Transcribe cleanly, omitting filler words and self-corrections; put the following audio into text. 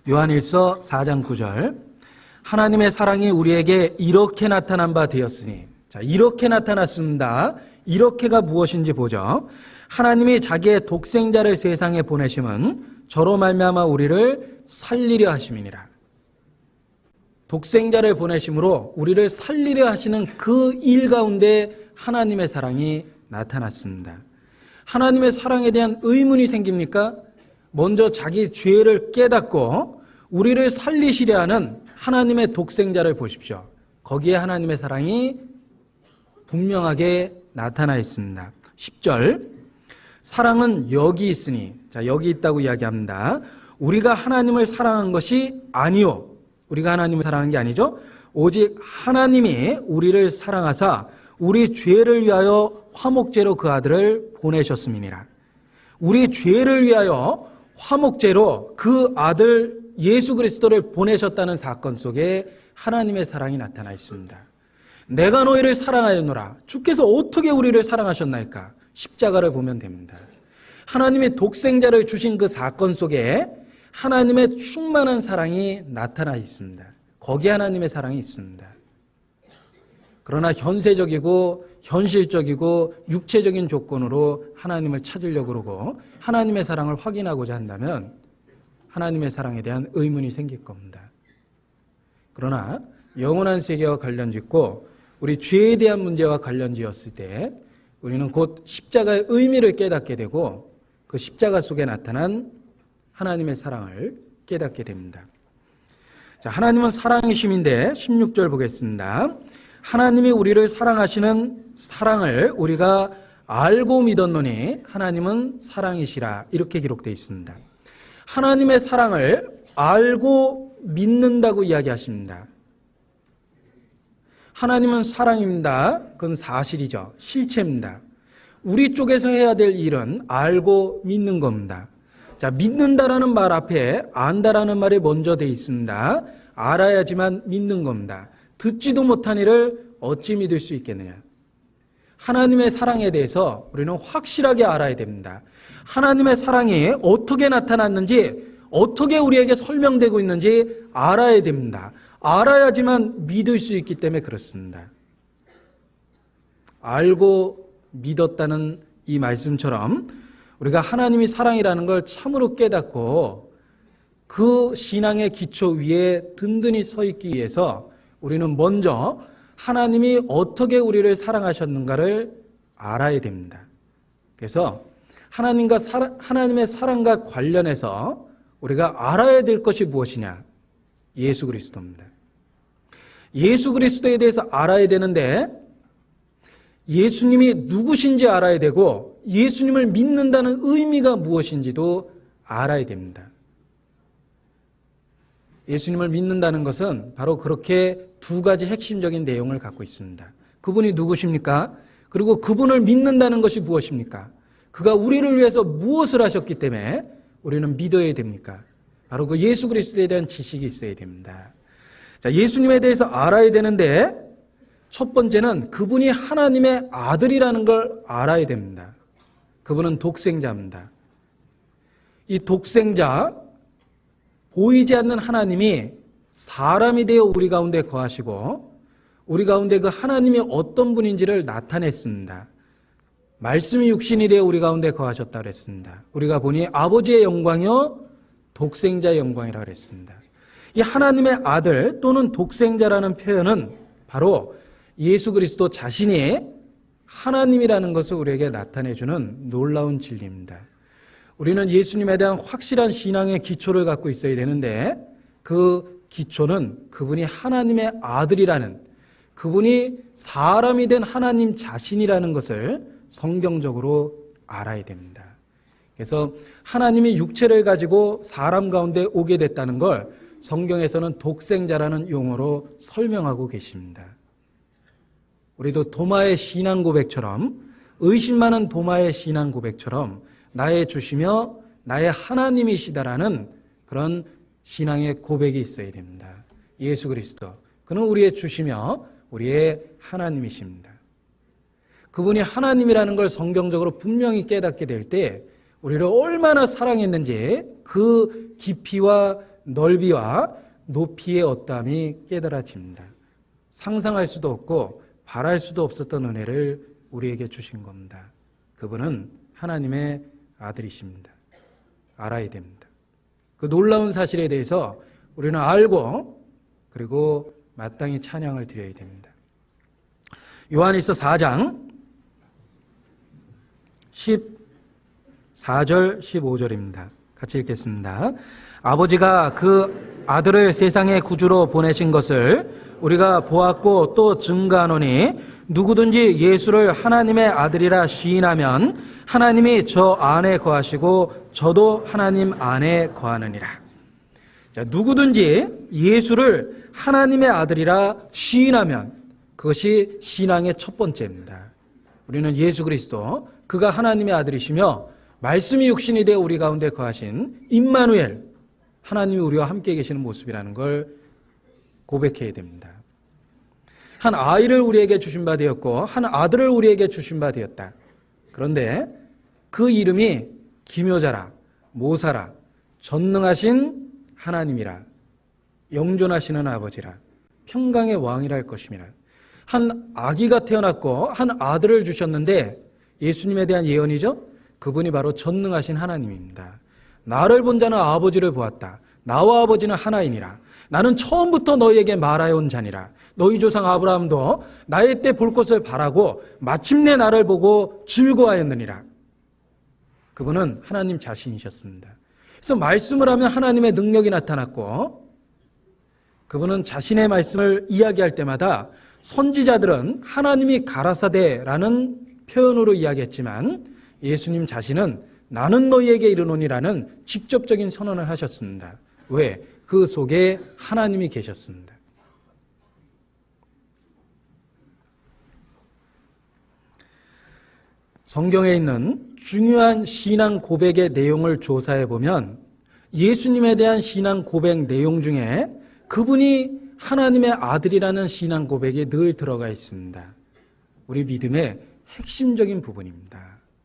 요한일서 4장 9절. 하나님의 사랑이 우리에게 이렇게 나타난 바 되었으니. 자, 이렇게 나타났습니다. 이렇게가 무엇인지 보죠. 하나님이 자기의 독생자를 세상에 보내심은 저로 말미암아 우리를 살리려 하심이니라. 독생자를 보내심으로 우리를 살리려 하시는 그 일 가운데 하나님의 사랑이 나타났습니다. 하나님의 사랑에 대한 의문이 생깁니까? 먼저 자기 죄를 깨닫고 우리를 살리시려 하는 하나님의 독생자를 보십시오. 거기에 하나님의 사랑이 분명하게 나타나 있습니다. 10절. 사랑은 여기 있으니, 자, 여기 있다고 이야기합니다. 우리가 하나님을 사랑한 것이 아니요. 우리가 하나님을 사랑한 게 아니죠. 오직 하나님이 우리를 사랑하사 우리 죄를 위하여 화목제로 그 아들을 보내셨음이니라. 우리 죄를 위하여 화목제로 그 아들 예수 그리스도를 보내셨다는 사건 속에 하나님의 사랑이 나타나 있습니다. 내가 너희를 사랑하였노라. 주께서 어떻게 우리를 사랑하셨나이까? 십자가를 보면 됩니다. 하나님이 독생자를 주신 그 사건 속에 하나님의 충만한 사랑이 나타나 있습니다. 거기에 하나님의 사랑이 있습니다. 그러나 현세적이고 현실적이고 육체적인 조건으로 하나님을 찾으려고 그러고 하나님의 사랑을 확인하고자 한다면 하나님의 사랑에 대한 의문이 생길 겁니다. 그러나 영원한 세계와 관련짓고 우리 죄에 대한 문제와 관련지었을 때 우리는 곧 십자가의 의미를 깨닫게 되고 그 십자가 속에 나타난 하나님의 사랑을 깨닫게 됩니다. 자, 하나님은 사랑이심인데 16절 보겠습니다. 하나님이 우리를 사랑하시는 사랑을 우리가 알고 믿었노니 하나님은 사랑이시라. 이렇게 기록되어 있습니다. 하나님의 사랑을 알고 믿는다고 이야기하십니다. 하나님은 사랑입니다. 그건 사실이죠. 실체입니다. 우리 쪽에서 해야 될 일은 알고 믿는 겁니다. 자, 믿는다라는 말 앞에 안다라는 말이 먼저 되어 있습니다. 알아야지만 믿는 겁니다. 듣지도 못한 일을 어찌 믿을 수 있겠느냐. 하나님의 사랑에 대해서 우리는 확실하게 알아야 됩니다. 하나님의 사랑이 어떻게 나타났는지, 어떻게 우리에게 설명되고 있는지 알아야 됩니다. 알아야지만 믿을 수 있기 때문에 그렇습니다. 알고 믿었다는 이 말씀처럼 우리가 하나님이 사랑이라는 걸 참으로 깨닫고 그 신앙의 기초 위에 든든히 서 있기 위해서 우리는 먼저 하나님이 어떻게 우리를 사랑하셨는가를 알아야 됩니다. 그래서 하나님의 사랑과 관련해서 우리가 알아야 될 것이 무엇이냐? 예수 그리스도입니다. 예수 그리스도에 대해서 알아야 되는데 예수님이 누구신지 알아야 되고 예수님을 믿는다는 의미가 무엇인지도 알아야 됩니다. 예수님을 믿는다는 것은 바로 그렇게 두 가지 핵심적인 내용을 갖고 있습니다. 그분이 누구십니까? 그리고 그분을 믿는다는 것이 무엇입니까? 그가 우리를 위해서 무엇을 하셨기 때문에 우리는 믿어야 됩니까? 바로 그 예수 그리스도에 대한 지식이 있어야 됩니다. 자, 예수님에 대해서 알아야 되는데 첫 번째는 그분이 하나님의 아들이라는 걸 알아야 됩니다. 그분은 독생자입니다. 이 독생자, 보이지 않는 하나님이 사람이 되어 우리 가운데 거하시고 우리 가운데 그 하나님이 어떤 분인지를 나타냈습니다. 말씀이 육신이 되어 우리 가운데 거하셨다고 그랬습니다. 우리가 보니 아버지의 영광이요 독생자의 영광이라고 그랬습니다. 이 하나님의 아들 또는 독생자라는 표현은 바로 예수 그리스도 자신이 하나님이라는 것을 우리에게 나타내주는 놀라운 진리입니다. 우리는 예수님에 대한 확실한 신앙의 기초를 갖고 있어야 되는데 그 기초는 그분이 하나님의 아들이라는, 그분이 사람이 된 하나님 자신이라는 것을 성경적으로 알아야 됩니다. 그래서 하나님이 육체를 가지고 사람 가운데 오게 됐다는 걸 성경에서는 독생자라는 용어로 설명하고 계십니다. 우리도 도마의 신앙 고백처럼, 의심 많은 도마의 신앙 고백처럼 나의 주시며 나의 하나님이시다라는 그런 신앙의 고백이 있어야 됩니다. 예수 그리스도, 그는 우리의 주시며 우리의 하나님이십니다. 그분이 하나님이라는 걸 성경적으로 분명히 깨닫게 될 때 우리를 얼마나 사랑했는지 그 깊이와 넓이와 높이의 어떠함이 깨달아집니다. 상상할 수도 없고 바랄 수도 없었던 은혜를 우리에게 주신 겁니다. 그분은 하나님의 아들이십니다. 알아야 됩니다. 그 놀라운 사실에 대해서 우리는 알고 그리고 마땅히 찬양을 드려야 됩니다. 요한일서 4장 14절 15절입니다. 같이 읽겠습니다. 아버지가 그 아들을 세상의 구주로 보내신 것을 우리가 보았고 또 증거하노니 누구든지 예수를 하나님의 아들이라 시인하면 하나님이 저 안에 거하시고 저도 하나님 안에 거하느니라. 자, 누구든지 예수를 하나님의 아들이라 시인하면 그것이 신앙의 첫 번째입니다. 우리는 예수 그리스도 그가 하나님의 아들이시며 말씀이 육신이 되어 우리 가운데 거하신 임마누엘 하나님이 우리와 함께 계시는 모습이라는 걸 고백해야 됩니다. 한 아이를 우리에게 주신 바 되었고 한 아들을 우리에게 주신 바 되었다. 그런데 그 이름이 기묘자라 모사라 전능하신 하나님이라 영존하시는 아버지라 평강의 왕이라 할 것임이라. 한 아기가 태어났고 한 아들을 주셨는데 예수님에 대한 예언이죠. 그분이 바로 전능하신 하나님입니다. 나를 본 자는 아버지를 보았다. 나와 아버지는 하나이니라. 나는 처음부터 너희에게 말하여 온 자니라. 너희 조상 아브라함도 나의 때 볼 것을 바라고 마침내 나를 보고 즐거워하였느니라. 그분은 하나님 자신이셨습니다. 그래서 말씀을 하면 하나님의 능력이 나타났고 그분은 자신의 말씀을 이야기할 때마다 선지자들은 하나님이 가라사대라는 표현으로 이야기했지만 예수님 자신은 나는 너희에게 이르노니라는 직접적인 선언을 하셨습니다. 왜? 그 속에 하나님이 계셨습니다. 성경에 있는 중요한 신앙 고백의 내용을 조사해 보면 예수님에 대한 신앙 고백 내용 중에 그분이 하나님의 아들이라는 신앙 고백이 늘 들어가 있습니다. 우리 믿음의 핵심적인 부분입니다.